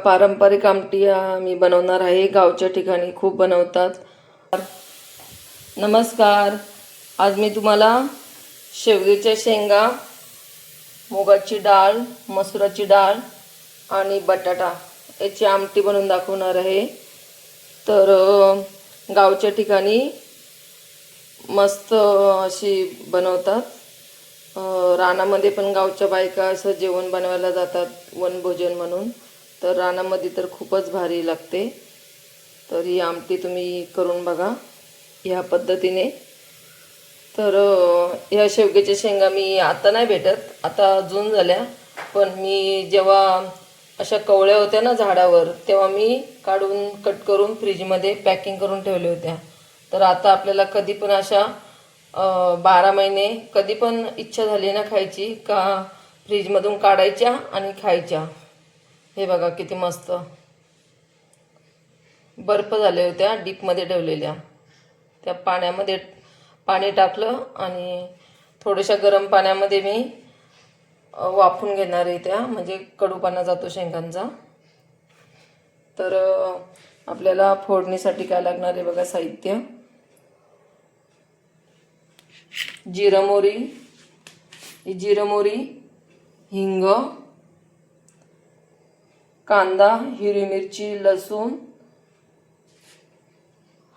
पारंपरिक आमटी मी बनवणार आहे. गावच्या ठिकाणी खूप बनवतात. नमस्कार. आज मी तुम्हाला शेवग्याच्या शेंगा, मुगाची डाळ, मसुराची डाळ आणि बटाटा याची आमटी बनवून दाखवणार आहे. तर गावच्या ठिकाणी मस्त अशी बनवतात. रानामध्ये पण गावच्या बायका असं जेवण बनवायला जातात, वनभोजन म्हणून. तर रानामध्ये तर खूपच भारी लागते. तर ही आमटी तुम्ही करून बघा ह्या पद्धतीने. तर ह्या शेवग्याच्या शेंगा मी आता नाही भेटत, आता जून झाल्या. पण मी जेव्हा अशा कवळ्या होत्या ना झाडावर, तेव्हा मी काढून कट करून फ्रीजमध्ये पॅकिंग करून ठेवल्या होत्या. तर आता आपल्याला कधी पण अशा 12 महिने कधी पण इच्छा झाली ना खायची का, फ्रीजमधून काढायच्या आणि खायच्या. हे बघा किती मस्त बर्फ झाल्या होत्या, डीपमध्ये ठेवलेल्या. त्या पाण्यामध्ये पाणी टाकलं आणि थोड्याशा गरम पाण्यामध्ये मी वाफून घेणार आहे त्या, म्हणजे कडूपणा जातो शेंगांचा. तर आपल्याला फोडणीसाठी काय लागणार आहे बघा साहित्य. जिरं मोहरी, हिंग, कांदा, हिरवी मिरची, लसूण,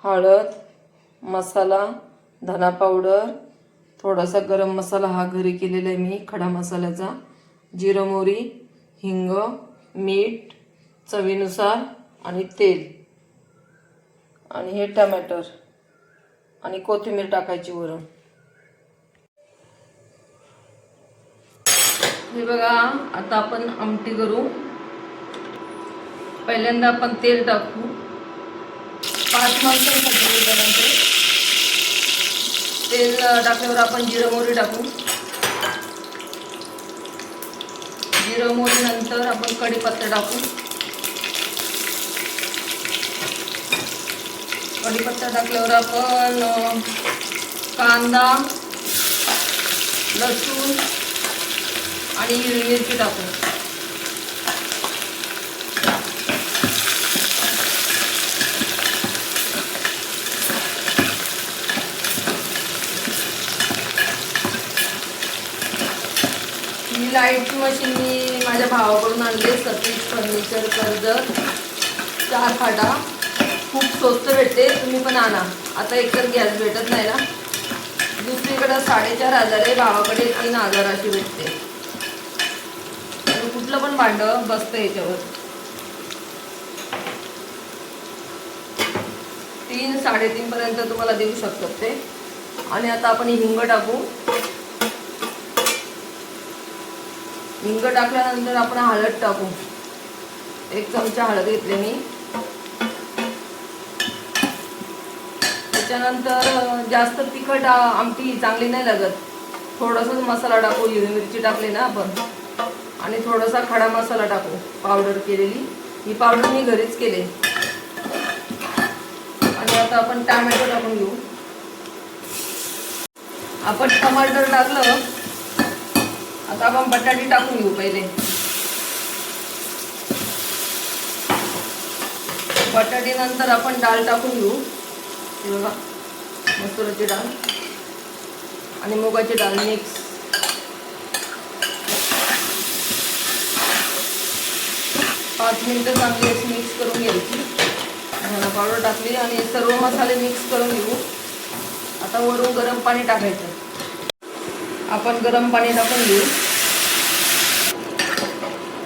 हळद, मसाला, धना पावडर, थोडासा गरम मसाला हा घरी केलेला आहे मी खडा मसाल्याचा. जिरं मोहरी, हिंग, मीठ चवीनुसार आणि तेल, आणि हे टमाटर आणि कोथिंबीर टाकायची वरून. हे बघा, आता आपण आमटी करू. पहिल्यांदा आपण तेल टाकू. 5 मिनिटांपर्यंत तेल टाकल्यावर आपण जिरं मोहरी टाकू. जिरं मोहरी नंतर आपण कढीपत्ता टाकू. कढीपत्ता टाकल्यावर आपण कांदा, लसूण आणि हिरवी मिरची टाकू. ही लाईटची मशीन मी माझ्या भावाकडून आणली, सतीश फर्निचर, कर्जत, 4 फाटा. खूप स्वस्त भेटते, तुम्ही पण आणा. आता एकतर गॅस भेटत नाही ना, दुसरीकडे 4,500 आहे, भावाकडे 3,000 अशी भेटते. कुठलं पण भांडं बसतं याच्यावर. 3-3.5 पर्यंत तुम्हाला देऊ शकतात ते. आणि आता आपण हिंग टाकू. हिंग टाकल्यानंतर आपण हळद टाकू. 1 चमचा हळद घेतली मी. त्याच्यानंतर जास्त तिखट आमटी चांगली नाही लागत. थोडासा मसाला टाकू. हिरवी मिरची टाकली ना आपण, आणि थोडासा खडा मसाला टाकू, पावडर केलेली. ही पावडर मी घरीच केले. आणि आता आपण टोमॅटो टाकून घेऊ. आपण टमाटर टाकलं, आता आपण बटाटे टाकून घेऊ. पहिले बटाटे नंतर आपण डाळ टाकून घेऊ. हे बघा, मसुराची डाळ आणि मुगाची डाळ मिक्स. पाच मिनिटं चांगली अशी मिक्स करून घ्यायची. धना पावडर टाकली आणि सर्व मसाले मिक्स करून घेऊ. आता वरून गरम पाणी टाकायचं. आपण गरम पाणी टाकून घेऊ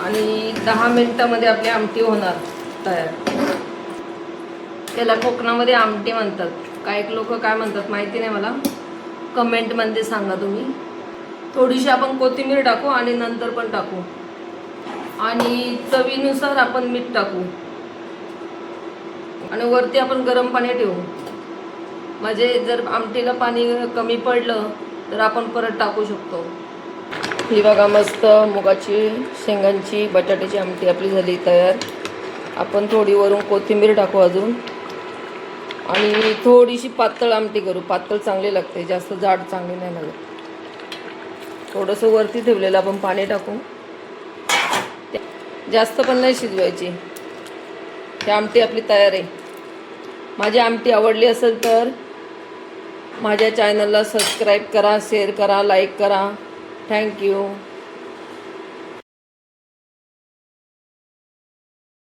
आणि 10 मिनिटामध्ये आपली आमटी होणार तयार. त्याला कोकणामध्ये आमटी म्हणतात. काही लोक काय म्हणतात माहिती नाही मला, कमेंटमध्ये सांगा तुम्ही. थोडीशी आपण कोथिंबीर टाकू आणि नंतर पण टाकू. आणि चवीनुसार आपण मीठ टाकू. आणि वरती आपण गरम पाणी ठेवू. म्हणजे जर आमटीला पाणी कमी पडलं तर आपण परत टाकू शकतो. ही बघा, मस्त मुगाची शेंगांची बटाट्याची आमटी आपली झाली तयार. आपण थोडी वरून कोथिंबीर टाकू अजून. आणि थोडीशी पातळ आमटी करू. पातळ चांगली लागते, जास्त जाड चांगली नाही लागत. थोडंसं वरती ठेवलेलं आपण पाणी टाकू. जास्त पण नाही शिजवायची. ही आमटी आपली तयार आहे. माझी आमटी आवडली असेल तर माझ्या चॅनलला सबस्क्राईब करा, शेअर करा, लाईक करा. थँक्यू.